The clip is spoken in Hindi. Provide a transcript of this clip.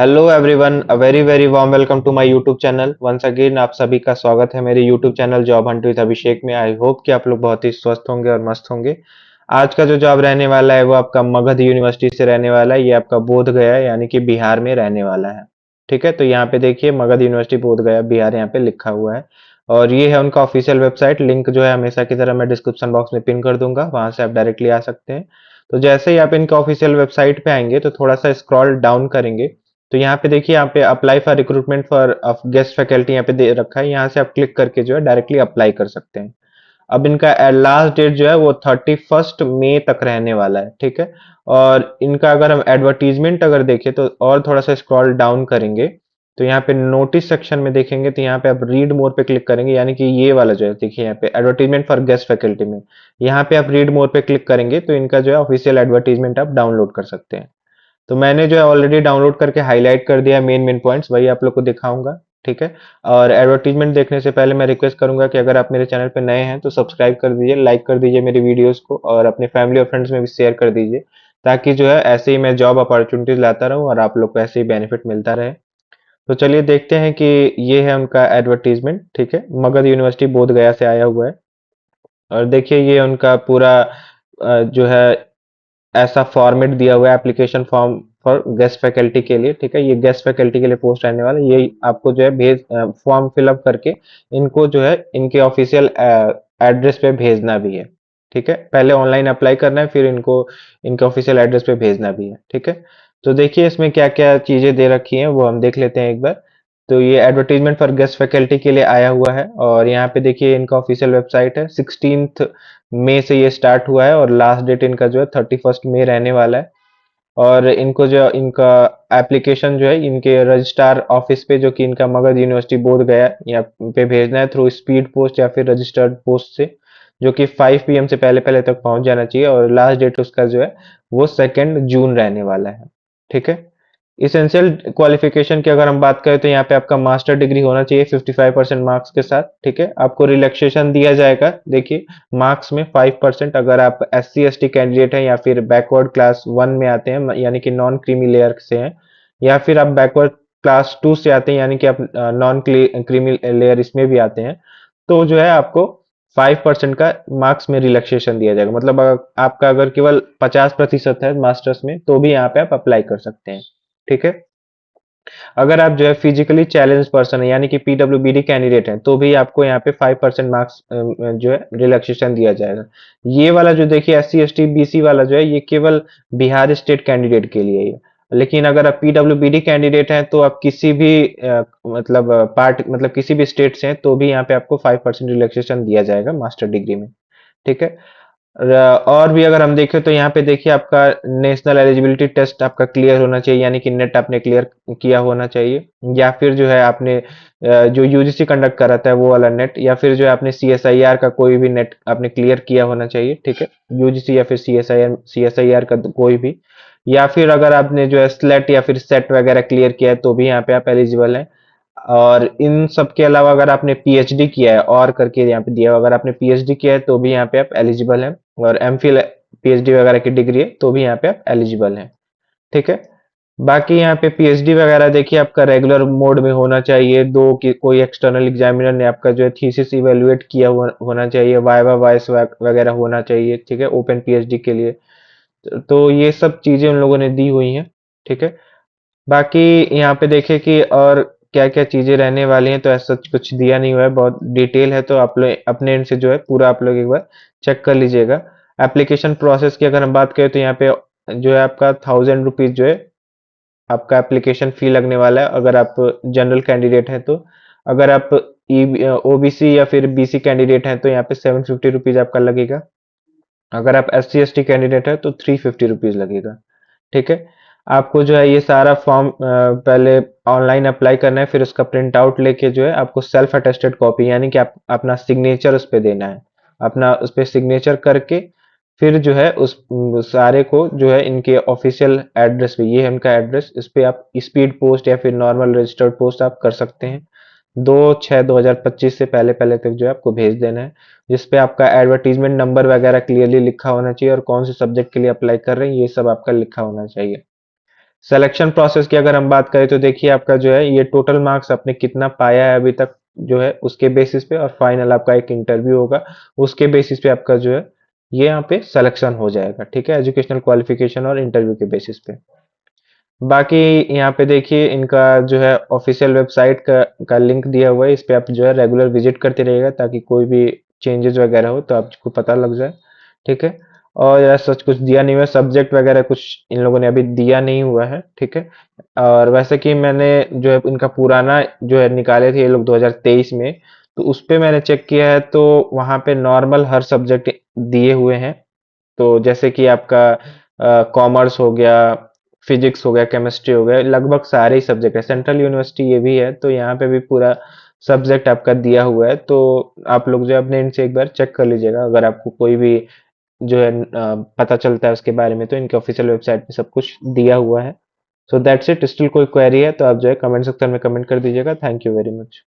Hello everyone, a very very warm welcome to my YouTube channel. Once again आप सभी का स्वागत है मेरे YouTube channel job hunt with Abhishek में। आई होप कि आप लोग बहुत ही स्वस्थ होंगे और मस्त होंगे। आज का जो जॉब रहने वाला है वो आपका मगध यूनिवर्सिटी से रहने वाला है। ये आपका बोध गया यानी कि बिहार में रहने वाला है। ठीक है, तो यहाँ पे देखिए मगध यूनिवर्सिटी बोध गया बिहार यहाँ पे लिखा हुआ है। और ये है उनका ऑफिशियल वेबसाइट। लिंक जो है हमेशा की तरह मैं डिस्क्रिप्शन बॉक्स में पिन कर दूंगा, वहां से आप डायरेक्टली आ सकते हैं। तो जैसे ही आप इनका ऑफिशियल वेबसाइट पे आएंगे तो थोड़ा सा स्क्रॉल डाउन करेंगे तो यहाँ पे देखिए, यहाँ पे apply for recruitment for guest faculty यहाँ पे दे रखा है। यहाँ से आप क्लिक करके जो है डायरेक्टली अप्लाई कर सकते हैं। अब इनका लास्ट डेट जो है वो 31 मई तक रहने वाला है। ठीक है। और इनका अगर हम एडवर्टीजमेंट अगर देखें तो और थोड़ा सा स्क्रॉल डाउन करेंगे तो यहाँ पे नोटिस सेक्शन में देखेंगे तो यहाँ पे आप रीड मोर पे क्लिक करेंगे, यानी कि ये वाला जो है देखिए यहाँ पे एडवर्टीजमेंट फॉर गेस्ट फैकल्टी में यहाँ पे आप रीड मोर पे क्लिक करेंगे तो इनका जो है ऑफिशियल एडवर्टीजमेंट आप डाउनलोड कर सकते हैं। तो मैंने जो है ऑलरेडी डाउनलोड करके हाईलाइट कर दिया मेन मेन पॉइंट्स, वही आप लोग को दिखाऊंगा। ठीक है। और एडवर्टीजमेंट देखने से पहले मैं रिक्वेस्ट करूंगा कि अगर आप मेरे चैनल पे नए हैं तो सब्सक्राइब कर दीजिए, लाइक कर दीजिए मेरी वीडियोस को और अपने फैमिली और फ्रेंड्स में भी शेयर कर दीजिए, ताकि जो है ऐसे ही मैं जॉब अपॉर्चुनिटीज लाता रहूं और आप लोग को ऐसे ही बेनिफिट मिलता रहे। तो चलिए देखते हैं कि ये है उनका एडवर्टीजमेंट। ठीक है, मगध यूनिवर्सिटी बोध गया से आया हुआ है। और देखिए ये उनका पूरा जो है ऐसा फॉर्मेट दिया हुआ है application form for guest faculty के लिए। ठीक है, ये गेस्ट फैकल्टी के लिए पोस्ट रहने वाला है। ये आपको जो है भेज फॉर्म फिलअप करके इनको जो है इनके ऑफिशियल एड्रेस पे भेजना भी है। ठीक है, पहले ऑनलाइन अप्लाई करना है, फिर इनको इनके ऑफिशियल एड्रेस पे भेजना भी है। ठीक है। तो देखिए इसमें क्या क्या चीजें दे रखी हैं वो हम देख लेते हैं एक बार। तो ये एडवर्टीजमेंट फॉर गेस्ट फैकल्टी के लिए आया हुआ है और यहाँ पे देखिए इनका ऑफिशियल वेबसाइट है। 16 मई से ये स्टार्ट हुआ है और लास्ट डेट इनका जो है 31 मई रहने वाला है। और इनको जो इनका एप्लीकेशन जो है इनके रजिस्ट्रार ऑफिस पे, जो कि इनका मगध यूनिवर्सिटी बोध गया यहाँ पे भेजना है थ्रू स्पीड पोस्ट या फिर रजिस्टर्ड पोस्ट से, जो कि 5 PM से पहले पहले तक पहुंच जाना चाहिए। और लास्ट डेट उसका जो है वो 2 जून रहने वाला है। ठीक है। इसेंशियल क्वालिफिकेशन की अगर हम बात करें तो यहाँ पे आपका मास्टर डिग्री होना चाहिए 55% मार्क्स के साथ। ठीक है, आपको रिलैक्सेशन दिया जाएगा। देखिए मार्क्स में 5% अगर आप SC ST कैंडिडेट हैं या फिर बैकवर्ड क्लास 1 में आते हैं यानी कि नॉन क्रीमी लेयर से हैं, या फिर आप बैकवर्ड क्लास 2 से आते हैं यानी कि आप नॉन क्रीमी लेयर इसमें भी आते हैं, तो जो है आपको 5% का मार्क्स में रिलैक्सेशन दिया जाएगा। मतलब आपका अगर केवल 50% है मास्टर्स में तो भी यहाँ पे आप अप्लाई कर सकते हैं। ठीक है। अगर आप जो है फिजिकली चैलेंज पर्सन है यानी कि PWBD कैंडिडेट हैं तो भी आपको यहाँ पे 5% मार्क्स जो है रिलैक्सेशन दिया जाएगा। ये वाला जो देखिए SC ST BC वाला जो है ये केवल बिहार स्टेट कैंडिडेट के लिए ही है। लेकिन अगर आप PWBD कैंडिडेट हैं तो आप किसी भी मतलब पार्ट मतलब किसी भी स्टेट से हैं तो भी यहाँ पे आपको 5% रिलैक्सेशन दिया जाएगा मास्टर डिग्री में। ठीक है। और भी अगर हम देखें तो यहाँ पे देखिए आपका नेशनल एलिजिबिलिटी टेस्ट आपका क्लियर होना चाहिए, यानी कि नेट आपने क्लियर किया होना चाहिए, या फिर जो है आपने जो UGC कंडक्ट कराता है वो वाला नेट, या फिर जो है आपने CSIR का कोई भी नेट आपने क्लियर किया होना चाहिए। ठीक है, UGC या फिर CSIR का कोई भी, या फिर अगर आपने जो है स्लेट या फिर सेट वगैरह क्लियर किया है तो भी यहाँ पे आप एलिजिबल हैं। और इन सब के अलावा अगर आपने PhD किया है और करके यहाँ पे दिया, अगर आपने PhD किया है तो भी यहाँ पे आप एलिजिबल हैं। और MPhil PhD वगैरह की डिग्री है तो भी यहाँ पे आप एलिजिबल हैं। ठीक है। बाकी यहाँ पे PhD वगैरह देखिए आपका रेगुलर मोड में होना चाहिए। दो कि कोई एक्सटर्नल एग्जामिनर ने आपका जो है थीसिस इवेलुएट किया होना चाहिए, वाइवा वॉइस वगैरह होना चाहिए। ठीक है, ओपन PhD के लिए। तो ये सब चीजें उन लोगों ने दी हुई हैं। ठीक है। बाकी यहाँ पे देखें कि और क्या क्या चीजें रहने वाली हैं, तो ऐसा कुछ दिया नहीं हुआ है, बहुत डिटेल है, तो आप लोग अपने एंड से जो है पूरा आप लोग एक बार चेक कर लीजिएगा। एप्लीकेशन प्रोसेस की अगर हम बात करें तो यहाँ पे जो है आपका 1000 रुपीज जो है आपका एप्लीकेशन फी लगने वाला है अगर आप जनरल कैंडिडेट हैं तो। अगर आप OBC या फिर BC कैंडिडेट हैं तो यहाँ पे 750 रुपीज आपका लगेगा। अगर आप SC ST कैंडिडेट है तो 350 रुपीज लगेगा। ठीक है। आपको जो है ये सारा फॉर्म पहले ऑनलाइन अप्लाई करना है, फिर उसका प्रिंट आउट लेके जो है आपको सेल्फ अटेस्टेड कॉपी यानी कि आप अपना सिग्नेचर उस पे देना है। अपना उस पे सिग्नेचर करके फिर जो है उस सारे को जो है इनके ऑफिशियल एड्रेस पे, ये है उनका एड्रेस, इस पे आप स्पीड पोस्ट या फिर नॉर्मल रजिस्टर्ड पोस्ट आप कर सकते हैं। 2/6/2025 से पहले पहले तक जो है आपको भेज देना है, जिसपे आपका एडवर्टीजमेंट नंबर वगैरह क्लियरली लिखा होना चाहिए और कौन से सब्जेक्ट के लिए अप्लाई कर रहे हैं ये सब आपका लिखा होना चाहिए। सिलेक्शन प्रोसेस की अगर हम बात करें तो देखिए आपका जो है ये टोटल मार्क्स आपने कितना पाया है अभी तक जो है उसके बेसिस पे, और फाइनल आपका एक इंटरव्यू होगा उसके बेसिस पे आपका जो है ये यहाँ पे सिलेक्शन हो जाएगा। ठीक है, एजुकेशनल क्वालिफिकेशन और इंटरव्यू के बेसिस पे। बाकी यहाँ पे देखिए इनका जो है ऑफिशियल वेबसाइट का लिंक दिया हुआ है, इस पे आप जो है रेगुलर विजिट करते रहिएगा ताकि कोई भी चेंजेस वगैरह हो तो आपको पता लग जाए। ठीक है, और यार सच कुछ दिया नहीं हुआ सब्जेक्ट वगैरह, कुछ इन लोगों ने अभी दिया नहीं हुआ है। ठीक है, और वैसे कि मैंने जो है इनका पुराना जो है निकाले थे ये लोग 2023 में, तो उस पे मैंने चेक किया है तो वहाँ पे नॉर्मल हर सब्जेक्ट दिए हुए हैं। तो जैसे कि आपका कॉमर्स हो गया, फिजिक्स हो गया, केमिस्ट्री हो गया, लगभग सारे ही सब्जेक्ट है। सेंट्रल यूनिवर्सिटी ये भी है तो यहाँ पे भी पूरा सब्जेक्ट आपका दिया हुआ है। तो आप लोग जो है अपने इनसे एक बार चेक कर लीजिएगा अगर आपको कोई भी जो है पता चलता है उसके बारे में, तो इनके ऑफिशियल वेबसाइट पे सब कुछ दिया हुआ है। So that's it. स्टिल कोई क्वेरी है तो आप जो है कमेंट सेक्शन में कमेंट कर दीजिएगा। Thank you very much.